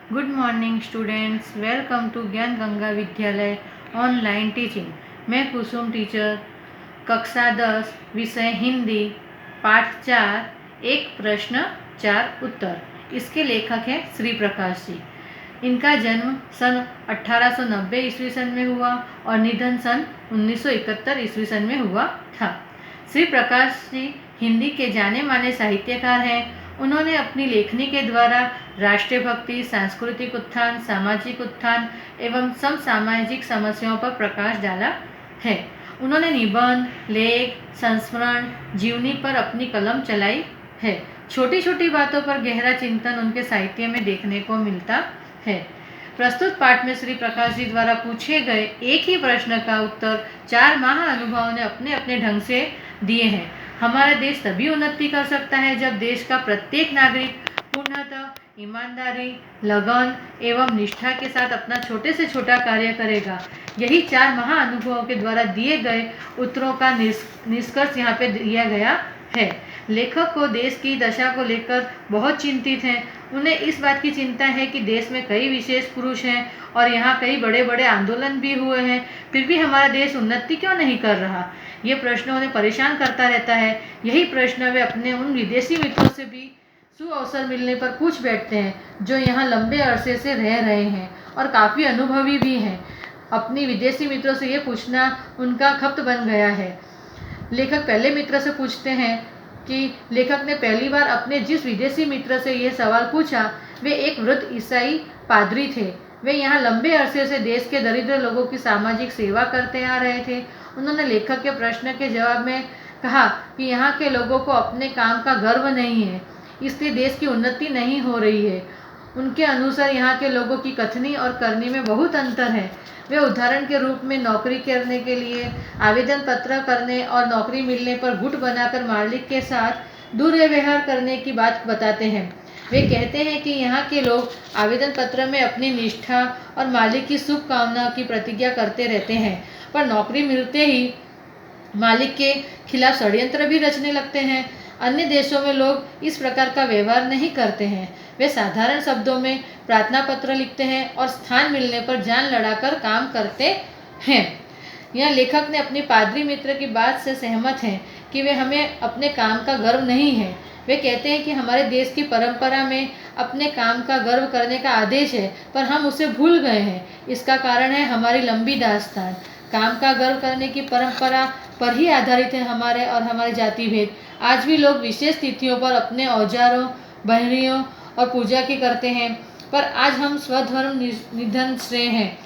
Good morning students, welcome to Gyan Ganga विद्यालय online teaching. मैं कुसुम teacher, कक्षा 10, विषय हिंदी, पाठ 4, एक प्रश्न 4 उत्तर। इसके लेखक हैं श्री प्रकाश जी। इनका जन्म सन 1890 ईस्वी सन में हुआ और निधन सन 1971 ईस्वी सन में हुआ था। श्री प्रकाश जी हिंदी के जाने माने साहित्यकार हैं। उन्होंने अपनी लेखनी के द्वारा राष्ट्रीय भक्ति, सांस्कृतिक उत्थान, सामाजिक उत्थान एवं समसामाजिक समस्याओं पर प्रकाश डाला है। उन्होंने निबंध, लेख, संस्मरण, जीवनी पर अपनी कलम चलाई है। छोटी छोटी बातों पर गहरा चिंतन उनके साहित्य में देखने को मिलता है। प्रस्तुत पाठ में श्री प्रकाश जी द्वारा पूछे गए एक ही प्रश्न का उत्तर 4 महाअनुभवों ने अपने अपने ढंग से दिए हैं। हमारा देश तभी उन्नति कर सकता है जब देश का प्रत्येक नागरिक पूर्णतः ईमानदारी, लगन एवं निष्ठा के साथ अपना छोटे से छोटा कार्य करेगा। यही 4 महाअनुभवों के द्वारा दिए गए उत्तरों का निष्कर्ष यहाँ पे दिया गया है। लेखक को देश की दशा को लेकर बहुत चिंतित हैं। उन्हें इस बात की चिंता है कि देश में कई विशेष पुरुष हैं और यहाँ कई बड़े बड़े आंदोलन भी हुए हैं, फिर भी हमारा देश उन्नति क्यों नहीं कर रहा। ये प्रश्न उन्हें परेशान करता रहता है। यही प्रश्न वे अपने उन विदेशी मित्रों से भी सुअवसर मिलने पर पूछ बैठते हैं जो यहाँ लंबे अरसे से रह रहे हैं और काफ़ी अनुभवी भी हैं। अपनी विदेशी मित्रों से ये पूछना उनका खप्त बन गया है। लेखक पहले मित्र से पूछते हैं कि लेखक ने पहली बार अपने जिस विदेशी मित्र से ये सवाल पूछा वे एक वृद्ध ईसाई पादरी थे। वे यहाँ लंबे अरसे से देश के दरिद्र लोगों की सामाजिक सेवा करते आ रहे थे। उन्होंने लेखक के प्रश्न के जवाब में कहा कि यहाँ के लोगों को अपने काम का गर्व नहीं है, इसलिए देश की उन्नति नहीं हो रही है। उनके अनुसार यहाँ के लोगों की कथनी और करनी में बहुत अंतर है। वे उदाहरण के रूप में नौकरी करने के लिए आवेदन पत्र करने और नौकरी मिलने पर गुट बनाकर मालिक के साथ दुर्व्यवहार करने की बात बताते हैं। वे कहते हैं कि यहाँ के लोग आवेदन पत्र में अपनी निष्ठा और मालिक की शुभकामना की प्रतिज्ञा करते रहते हैं, पर नौकरी मिलते ही मालिक के खिलाफ षड्यंत्र भी रचने लगते हैं। अन्य देशों में लोग इस प्रकार का व्यवहार नहीं करते हैं। वे साधारण शब्दों में प्रार्थना पत्र लिखते हैं और स्थान मिलने पर जान लड़ाकर काम करते हैं। यह लेखक ने अपने पादरी मित्र की बात से सहमत हैं कि वे हमें अपने काम का गर्व नहीं है। वे कहते हैं कि हमारे देश की परंपरा में अपने काम का गर्व करने का आदेश है, पर हम उसे भूल गए हैं। इसका कारण है हमारी लंबी दास्तान। काम का गर्व करने की परंपरा पर ही आधारित है हमारे जाति भेद। आज भी लोग विशेष तिथियों पर अपने औजारों, बहनियों और पूजा की करते हैं, पर आज हम स्वधर्म निधन श्रेय हैं।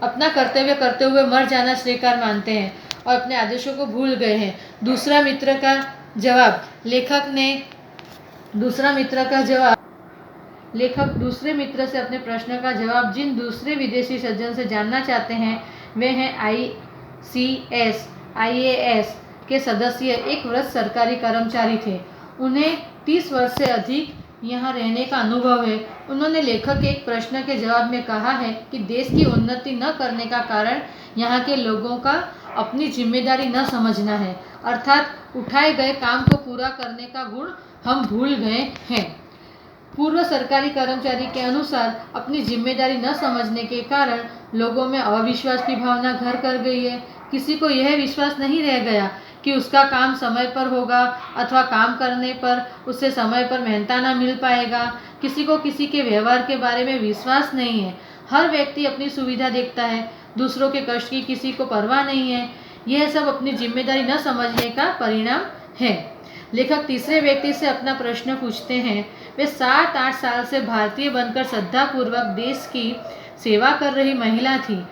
अपना कर्तव्य करते हुए मर जाना श्रेयकार मानते हैं और अपने आदेशों को भूल गए हैं। दूसरे मित्र से अपने प्रश्न का जवाब जिन दूसरे विदेशी सज्जन से जानना चाहते हैं वे हैं ICS, IAS के सदस्य एक वरिष्ठ सरकारी कर्मचारी थे। उन्हें 30 वर्ष से अधिक यहाँ रहने का अनुभव है। उन्होंने लेखक के एक प्रश्न के जवाब में कहा है कि देश की उन्नति न करने का कारण यहाँ के लोगों का अपनी जिम्मेदारी न समझना है, अर्थात उठाए गए काम को पूरा करने का गुण हम भूल गए हैं। पूर्व सरकारी कर्मचारी के अनुसार अपनी जिम्मेदारी न समझने के कारण लोगों में अविश्वास की भावना घर कर गई है। किसी को यह विश्वास नहीं रह गया कि उसका काम समय पर होगा अथवा काम करने पर उससे समय पर मेहनताना मिल पाएगा। किसी को किसी के व्यवहार के बारे में विश्वास नहीं है। हर व्यक्ति अपनी सुविधा देखता है, दूसरों के कष्ट की किसी को परवाह नहीं है। यह सब अपनी जिम्मेदारी न समझने का परिणाम है। लेखक तीसरे व्यक्ति से अपना प्रश्न पूछते हैं। वे 7-8 साल से भारतीय बनकर श्रद्धापूर्वक देश की सेवा कर रही महिला थी।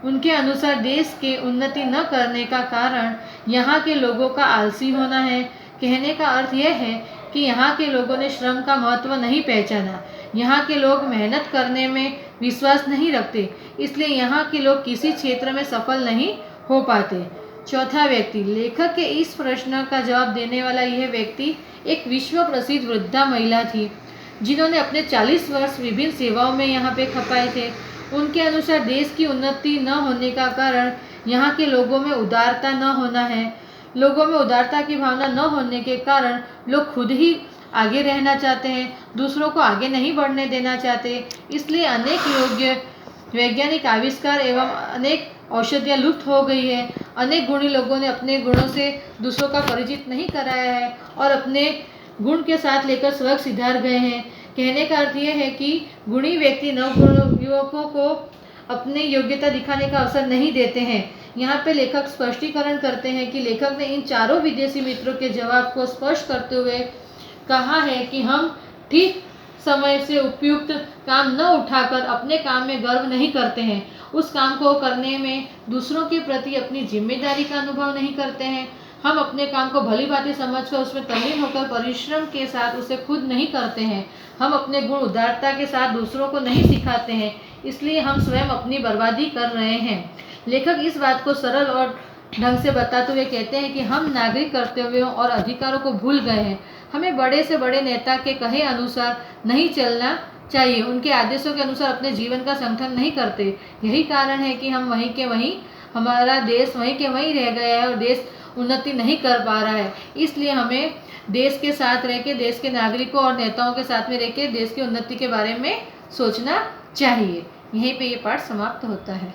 उनके अनुसार देश के उन्नति न करने का कारण यहाँ के लोगों का आलसी होना है। कहने का अर्थ यह है कि यहाँ के लोगों ने श्रम का महत्व नहीं पहचाना। यहाँ के लोग मेहनत करने में विश्वास नहीं रखते, इसलिए यहाँ के लोग किसी क्षेत्र में सफल नहीं हो पाते। चौथा व्यक्ति, लेखक के इस प्रश्न का जवाब देने वाला यह व्यक्ति एक विश्व प्रसिद्ध वृद्धा महिला थी जिन्होंने अपने 40 वर्ष विभिन्न सेवाओं में यहाँ पे खपाए थे। उनके अनुसार देश की उन्नति न होने का कारण यहाँ के लोगों में उदारता न होना है। लोगों में उदारता की भावना न होने के कारण लोग खुद ही आगे रहना चाहते हैं, दूसरों को आगे नहीं बढ़ने देना चाहते। इसलिए अनेक योग्य वैज्ञानिक आविष्कार एवं अनेक औषधियाँ लुप्त हो गई है। अनेक गुणी लोगों ने अपने गुणों से दूसरों का परिचित नहीं कराया है और अपने गुण के साथ लेकर स्वयं सिधार गए हैं। कहने का अर्थ यह है कि गुणी व्यक्ति नवगुण युवकों को अपनी योग्यता दिखाने का अवसर नहीं देते हैं। यहाँ पे लेखक स्पष्टीकरण करते हैं कि लेखक ने इन चारों विदेशी मित्रों के जवाब को स्पष्ट करते हुए कहा है कि हम ठीक समय से उपयुक्त काम न उठाकर अपने काम में गर्व नहीं करते हैं, उस काम को करने में दूसरों के प्रति अपनी जिम्मेदारी का अनुभव नहीं करते हैं। हम अपने काम को भली भांति समझकर उसमें तल्लीन होकर परिश्रम के साथ उसे खुद नहीं करते हैं। हम अपने गुण उदारता के साथ दूसरों को नहीं सिखाते हैं, इसलिए हम स्वयं अपनी बर्बादी कर रहे हैं। लेखक इस बात को सरल और ढंग से बताते हुए कहते हैं कि हम नागरिक कर्तव्यों और अधिकारों को भूल गए हैं। हमें बड़े से बड़े नेता के कहे अनुसार नहीं चलना चाहिए, उनके आदेशों के अनुसार अपने जीवन का संगठन नहीं करते। यही कारण है कि हम वहीं के वहीं, हमारा देश वहीं के वहीं रह गया है और देश उन्नति नहीं कर पा रहा है। इसलिए हमें देश के साथ रह के, देश के नागरिकों और नेताओं के साथ में रह के देश की उन्नति के बारे में सोचना चाहिए। यहीं पे ये पाठ समाप्त होता है।